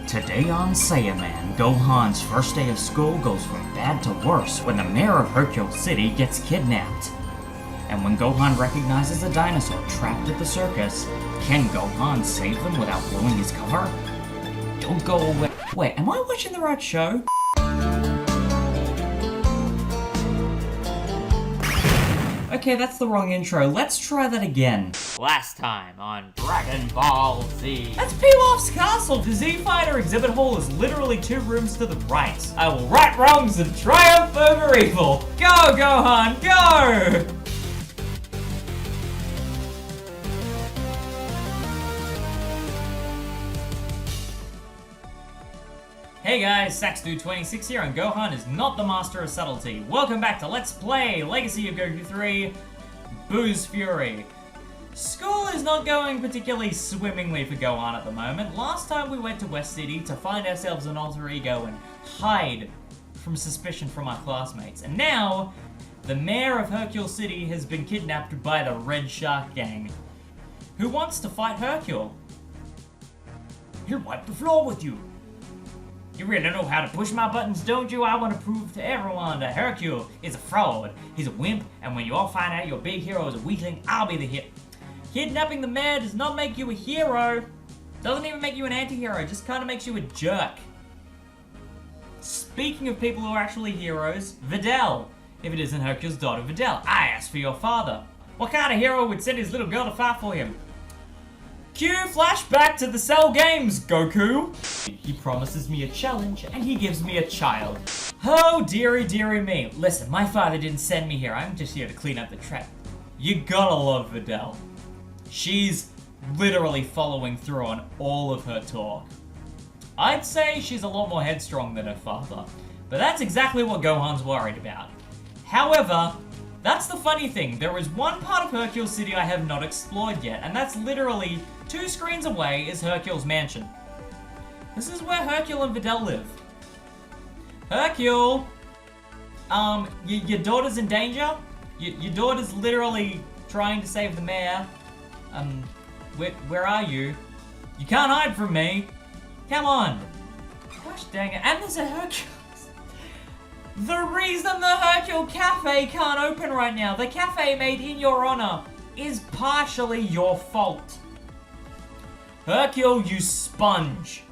Today on Saiyaman, Gohan's first day of school goes from bad to worse when the mayor of Hercule City gets kidnapped. And when Gohan recognizes a dinosaur trapped at the circus, can Gohan save them without blowing his cover? Don't go away. Wait, am I watching the right show? Okay, that's the wrong intro. Let's try that again. Last time on DragonBall Z. Let's peel off's castle. The Z-Fighter exhibit hall is literally 2 rooms to the right. I will right wrongs and triumph over evil. Go, Gohan, go! Hey guys, SaxDude26 here, and Gohan is not the master of subtlety. Welcome back to Let's Play Legacy of Goku 3, Boo's Fury. School is not going particularly swimmingly for Gohan at the moment. Last time we went to West City to find ourselves an alter ego and hide from suspicion from our classmates. And now, the mayor of Hercule City has been kidnapped by the Red Shark Gang, who wants to fight Hercule. He'll wipe the floor with you. You really know how to push my buttons, don't you? I want to prove to everyone that Hercule is a fraud. He's a wimp, and when you all find out your big hero is a weakling, I'll be the hit. Kidnapping the mayor does not make you a hero. Doesn't even make you an anti-hero, just kind of makes you a jerk. Speaking of people who are actually heroes, Videl. If it isn't Hercule's daughter, Videl, I asked for your father. What kind of hero would send his little girl to fight for him? Cue flashback to the Cell games, Goku! He promises me a challenge, and he gives me a child. Oh, dearie, dearie me. Listen, my father didn't send me here. I'm just here to clean up the trap. You gotta love Videl. She's literally following through on all of her talk. I'd say she's a lot more headstrong than her father, but that's exactly what Gohan's worried about. However, that's the funny thing. There is one part of Hercule City I have not explored yet, and that's literally 2 screens away is Hercule's mansion. This is where Hercule and Videl live. Hercule! Your daughter's in danger? Your daughter's literally trying to save the mayor. Where are you? You can't hide from me. Come on. Gosh dang it. And there's a Hercule. The reason the Hercule Cafe can't open right now, the cafe made in your honor, is partially your fault. Hercule, you sponge.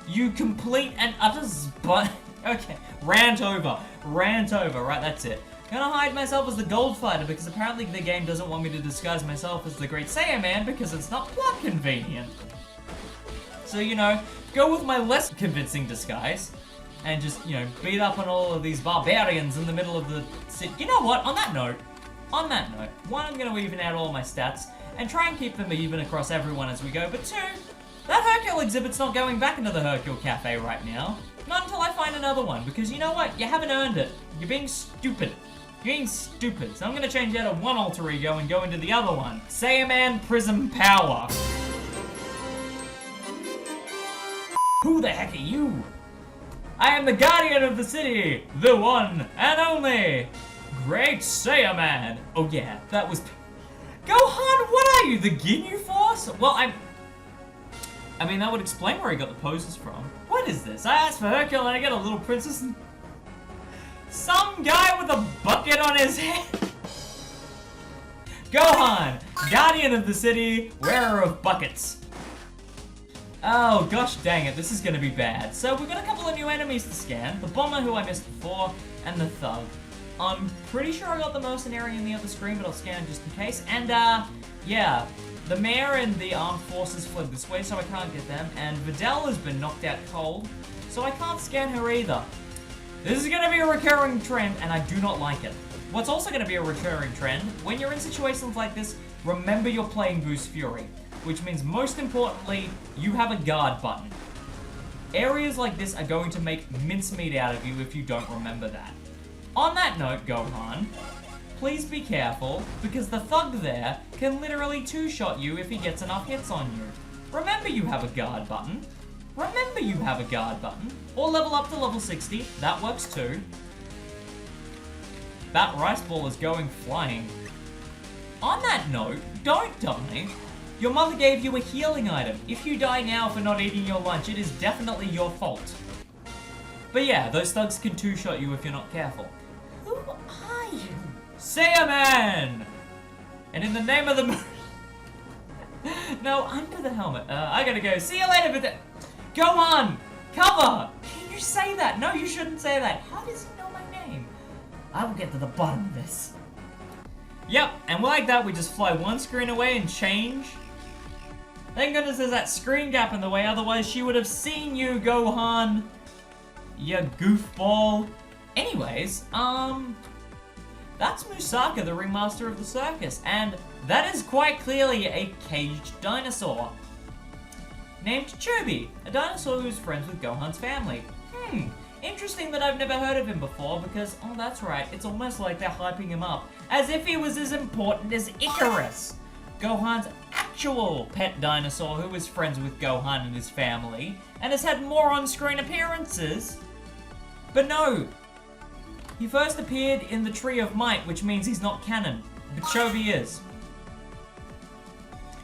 You complete and utter sponge. Okay, rant over, right, that's it. Gonna hide myself as the Gold Fighter because apparently the game doesn't want me to disguise myself as the Great Saiyaman because it's not plot convenient. So, you know, go with my less convincing disguise. And just, you know, beat up on all of these barbarians in the middle of the city. You know what? On that note, one, I'm going to even out all my stats and try and keep them even across everyone as we go. But 2, that Hercule exhibit's not going back into the Hercule Cafe right now. Not until I find another one, because you know what? You haven't earned it. You're being stupid. So I'm going to change out of one alter ego and go into the other one. Saiyaman Prism Power. Who the heck are you? I am the guardian of the city, the one and only Great Saiyaman. Oh yeah, that was... Gohan, what are you, the Ginyu Force? Well, I mean, that would explain where he got the poses from. What is this? I asked for Hercule and I get a little princess and... Some guy with a bucket on his head. Gohan, guardian of the city, wearer of buckets. Oh, gosh dang it, this is gonna be bad. So, we've got a couple of new enemies to scan. The Bomber, who I missed before, and the Thug. I'm pretty sure I got the Mercenary in the other screen, but I'll scan just in case. And, yeah, the Mayor and the Armed Forces fled this way, so I can't get them. And Videl has been knocked out cold, so I can't scan her either. This is gonna be a recurring trend, and I do not like it. What's also gonna be a recurring trend, when you're in situations like this, remember you're playing Boo's Fury. Which means, most importantly, you have a guard button. Areas like this are going to make mincemeat out of you if you don't remember that. On that note, Gohan, please be careful, because the Thug there can literally 2-shot you if he gets enough hits on you. Remember you have a guard button. Or level up to level 60, that works too. That rice ball is going flying. On that note, don't die. Your mother gave you a healing item. If you die now for not eating your lunch, it is definitely your fault. But yeah, those thugs can two-shot you if you're not careful. Who are you? Saiyaman! And in the name of the... No, under the helmet. I gotta go. See you later, but... Go on! Cover! Can you say that? No, you shouldn't say that. How does he know my name? I will get to the bottom of this. Yep, and like that, we just fly one screen away and change. Thank goodness there's that screen gap in the way, otherwise she would have seen you, Gohan. You goofball. Anyways, that's Musaka, the ringmaster of the circus, and that is quite clearly a caged dinosaur. Named Chobi, a dinosaur who's friends with Gohan's family. Interesting that I've never heard of him before because, oh that's right, it's almost like they're hyping him up, as if he was as important as Icarus, Gohan's actual pet dinosaur who is friends with Gohan and his family, and has had more on-screen appearances. But no, he first appeared in the Tree of Might, which means he's not canon, but Chobi is.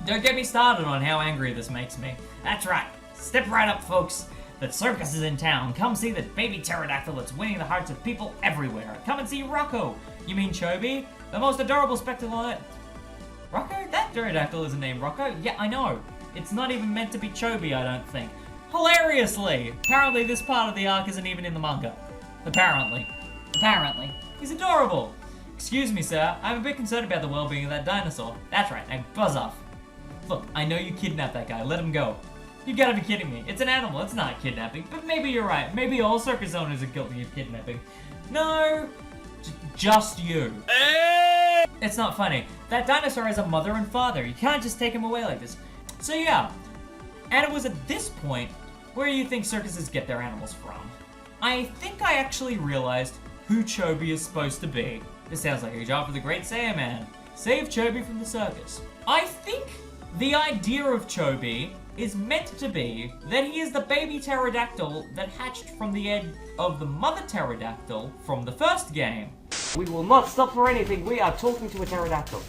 Don't get me started on how angry this makes me. That's right, step right up folks. The circus is in town. Come see the baby pterodactyl that's winning the hearts of people everywhere. Come and see Rocco. You mean Chobi? The most adorable spectacle on it. Rocco? That pterodactyl isn't named Rocco. Yeah, I know. It's not even meant to be Chobi, I don't think. Hilariously! Apparently this part of the arc isn't even in the manga. Apparently. He's adorable. Excuse me, sir. I'm a bit concerned about the well-being of that dinosaur. That's right, now buzz off. Look, I know you kidnapped that guy. Let him go. You gotta be kidding me. It's an animal, it's not kidnapping. But maybe you're right. Maybe all circus owners are guilty of kidnapping. No, just you. It's not funny. That dinosaur has a mother and father. You can't just take him away like this. So yeah, and it was at this point where you think circuses get their animals from. I think I actually realized who Chobi is supposed to be. This sounds like a job for the great Saiyaman. Save Chobi from the circus. I think the idea of Chobi is meant to be that he is the baby pterodactyl that hatched from the egg of the mother pterodactyl from the first game. We will not stop for anything. We are talking to a pterodactyl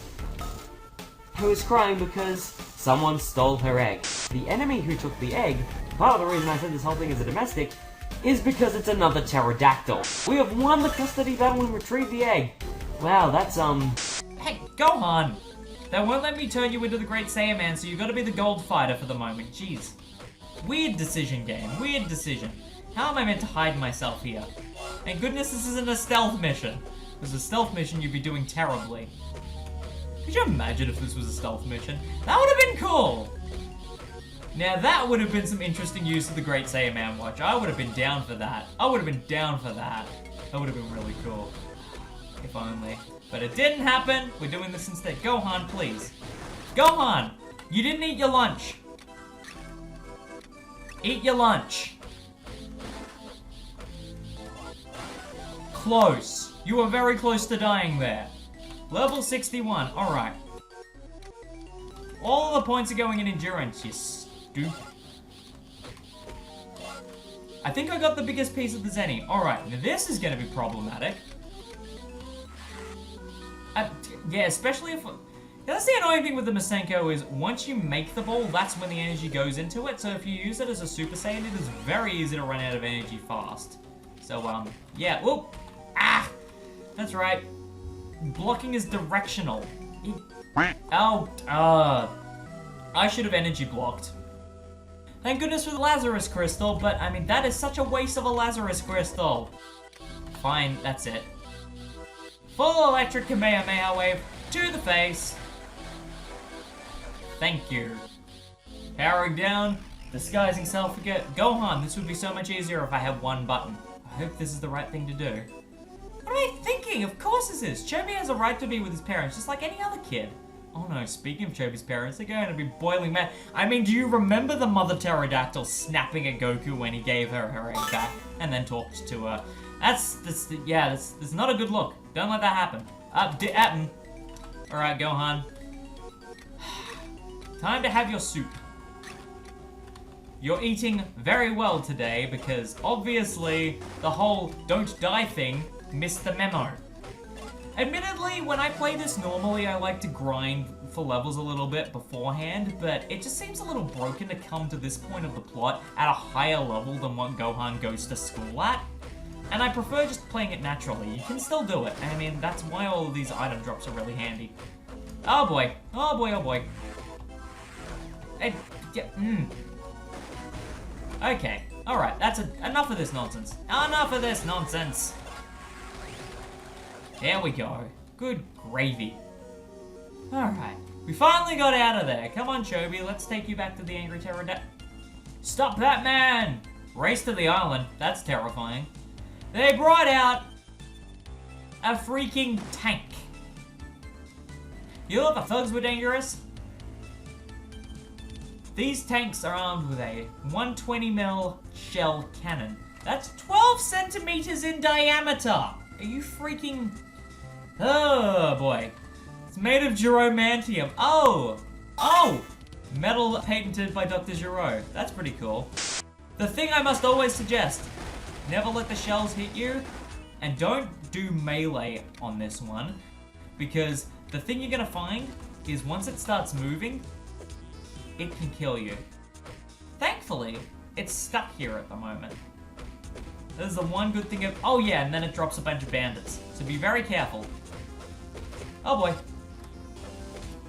who is crying because someone stole her egg. The enemy who took the egg, part of the reason I said this whole thing is a domestic, is because it's another pterodactyl. We have won the custody battle and retrieved the egg. Wow, that's Hey, Gohan! They won't let me turn you into the Great Saiyaman, so you gotta be the gold fighter for the moment. Jeez. Weird decision, game. Weird decision. How am I meant to hide myself here? Thank goodness this isn't a stealth mission. If it was a stealth mission, you'd be doing terribly. Could you imagine if this was a stealth mission? That would have been cool! Now that would have been some interesting use of the Great Saiyaman Watch. I would have been down for that. That would have been really cool. If only. But it didn't happen. We're doing this instead. Gohan, please. Gohan! You didn't eat your lunch. Eat your lunch. Close. You were very close to dying there. Level 61. Alright. All the points are going in endurance, you stupid. I think I got the biggest piece of the Zenny. Alright, now this is going to be problematic. Yeah, especially if... That's the annoying thing with the Masenko is once you make the ball, that's when the energy goes into it. So if you use it as a Super Saiyan, it is very easy to run out of energy fast. So, yeah. Whoop! Ah! That's right. Blocking is directional. I should have energy blocked. Thank goodness for the Lazarus Crystal, but, I mean, that is such a waste of a Lazarus Crystal. Fine, that's it. Full electric Kamehameha wave to the face. Thank you. Powering down, disguising self again. Gohan, this would be so much easier if I had one button. I hope this is the right thing to do. What am I thinking? Of course this is. Chobi has a right to be with his parents, just like any other kid. Oh no, speaking of Chobi's parents, they're going to be boiling mad. I mean, do you remember the mother pterodactyl snapping at Goku when he gave her her egg back and then talked to her? That's not a good look. Don't let that happen. Alright, Gohan. Time to have your soup. You're eating very well today because obviously the whole don't die thing missed the memo. Admittedly, when I play this normally, I like to grind for levels a little bit beforehand, but it just seems a little broken to come to this point of the plot at a higher level than what Gohan goes to school at. And I prefer just playing it naturally. You can still do it. I mean, that's why all of these item drops are really handy. Oh boy. Oh boy, oh boy. Okay. Alright, that's enough of this nonsense. Enough of this nonsense! There we go. Good gravy. Alright. We finally got out of there. Come on, Chobi. Let's take you back to the Angry Pterodactyl. Stop that man! Race to the island. That's terrifying. They brought out a freaking tank. You thought the thugs were dangerous? These tanks are armed with a 120mm shell cannon. That's 12 centimeters in diameter. Are you freaking... Oh boy. It's made of geromantium. Oh! Metal patented by Dr. Gero. That's pretty cool. The thing I must always suggest, never let the shells hit you, and don't do melee on this one, because the thing you're gonna find is once it starts moving, it can kill you. Thankfully, it's stuck here at the moment. This is the one good thing of... Oh yeah, and then it drops a bunch of bandits. So be very careful. Oh boy.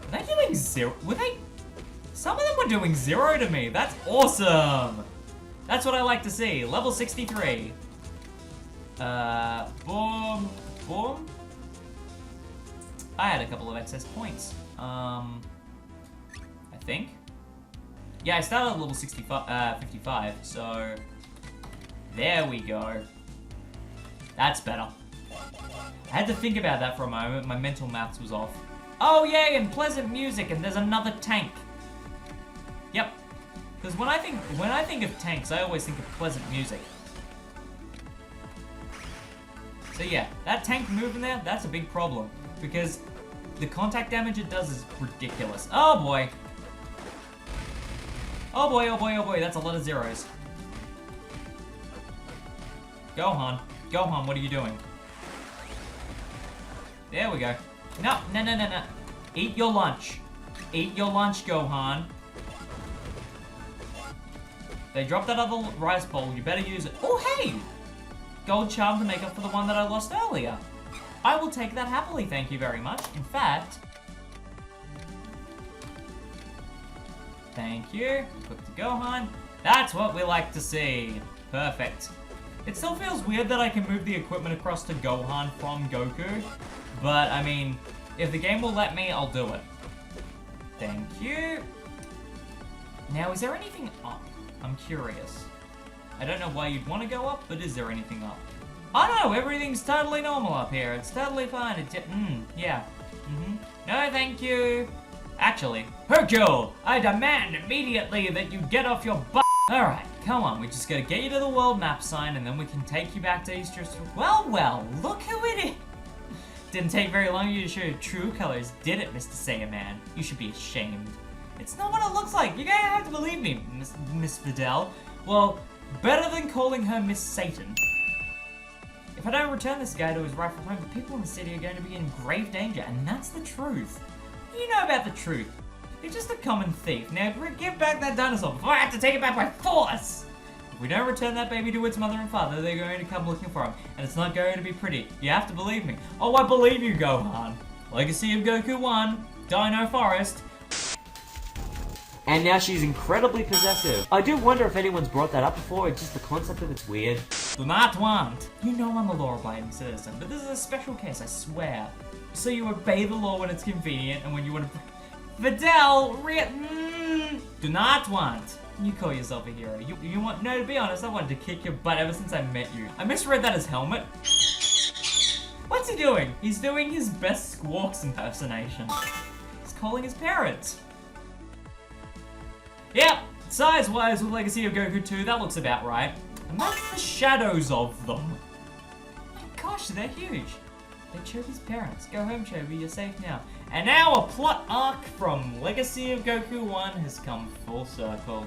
Were they doing zero? Were they... Some of them were doing 0 to me. That's awesome. That's what I like to see. Level 63. Boom. Boom. I had a couple of excess points. I think. Yeah, I started at level 55, so there we go. That's better. I had to think about that for a moment. My mental maths was off. Oh yay, and pleasant music, and there's another tank. Yep. Because when I think of tanks, I always think of pleasant music. So yeah, that tank moving there, that's a big problem. Because the contact damage it does is ridiculous. Oh boy. Oh boy, oh boy, oh boy, that's a lot of zeros. Gohan. Gohan, what are you doing? There we go. No. Eat your lunch. Eat your lunch, Gohan. They dropped that other rice bowl, you better use it. Oh, hey! Gold charm to make up for the one that I lost earlier. I will take that happily, thank you very much. In fact... Thank you. Put to Gohan. That's what we like to see. Perfect. It still feels weird that I can move the equipment across to Gohan from Goku. But, I mean, if the game will let me, I'll do it. Thank you. Now, is there anything up? I'm curious. I don't know why you'd want to go up, but is there anything up? Oh no, everything's totally normal up here. It's totally fine. Yeah. No, thank you. Actually, Hercule, I demand immediately that you get off your butt. Alright, come on. We just gotta get you to the world map sign, and then we can take you back to East Jerusalem. Well, look who it is. Didn't take very long for you to show your true colors, did it, Mr. Saiyaman? You should be ashamed. It's not what it looks like. You're gonna have to believe me, Miss Vidal. Well, better than calling her Miss Satan. If I don't return this guy to his rightful home, the people in the city are going to be in grave danger, and that's the truth. You know about the truth. You're just a common thief. Now, give back that dinosaur before I have to take it back by force! If we don't return that baby to its mother and father, they're going to come looking for him, and it's not going to be pretty. You have to believe me. Oh, I believe you, Gohan. Legacy of Goku 1, Dino Forest. And now she's incredibly possessive. I do wonder if anyone's brought that up before, it's just the concept of it's weird. Do not want. You know I'm a law-abiding citizen, but this is a special case, I swear. So you obey the law when it's convenient, and when you want to... Vidal, do not want. You call yourself a hero. You want... No, to be honest, I wanted to kick your butt ever since I met you. I misread that as helmet. What's he doing? He's doing his best Squawks impersonation. He's calling his parents. Yep, size-wise with Legacy of Goku 2, that looks about right. And that's the shadows of them. My gosh, they're huge. They're Chobi's parents. Go home, Chobi, you're safe now. And now a plot arc from Legacy of Goku 1 has come full circle.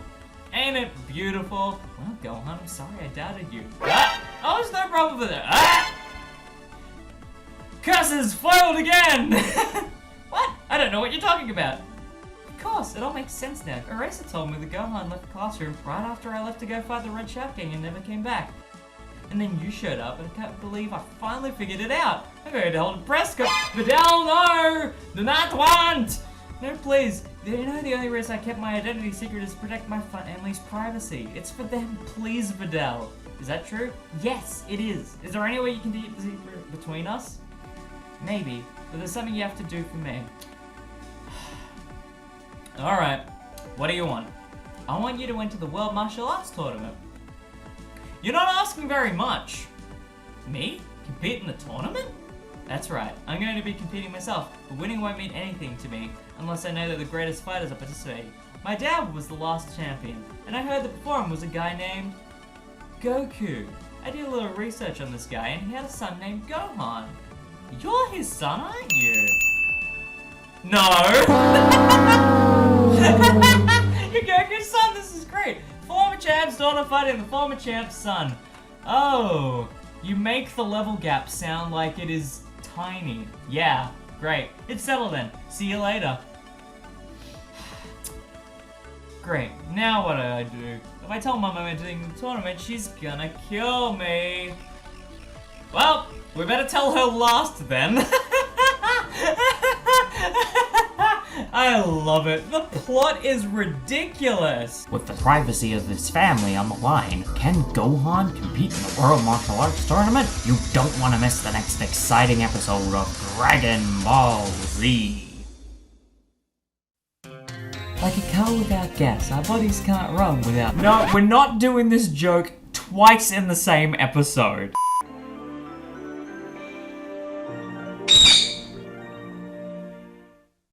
Ain't it beautiful? Well, Gohan, I'm sorry I doubted you. Ah! Oh, there's no problem with it. Ah! Curses foiled again! What? I don't know what you're talking about. Of course, it all makes sense now. Eraser told me that Gohan left the classroom right after I left to go fight the Red Shark Gang and never came back. And then you showed up, and I can't believe I finally figured it out. I'm going to hold a press conference. Videl, no! Do not want! No, please. You know the only reason I kept my identity secret is to protect my family's privacy. It's for them. Please, Videl. Is that true? Yes, it is. Is there any way you can keep the secret between us? Maybe, but there's something you have to do for me. Alright, what do you want? I want you to enter the World Martial Arts Tournament. You're not asking very much. Me? Compete in the tournament? That's right, I'm going to be competing myself, but winning won't mean anything to me unless I know that the greatest fighters are participating. My dad was the last champion, and I heard that before him was a guy named Goku. I did a little research on this guy, and he had a son named Gohan. You're his son, aren't you? No! You're Goku's son, this is great! Former champ's daughter fighting the former champ's son. Oh, you make the level gap sound like it is tiny. Yeah, great. It's settled then. See you later. Great, now what do I do? If I tell Mom I'm entering the tournament, she's gonna kill me. Well, we better tell her last then. I love it. The plot is ridiculous. With the privacy of his family on the line, can Gohan compete in the World Martial Arts Tournament? You don't want to miss the next exciting episode of Dragon Ball Z. Like a car without gas, our bodies can't run without... No, we're not doing this joke twice in the same episode.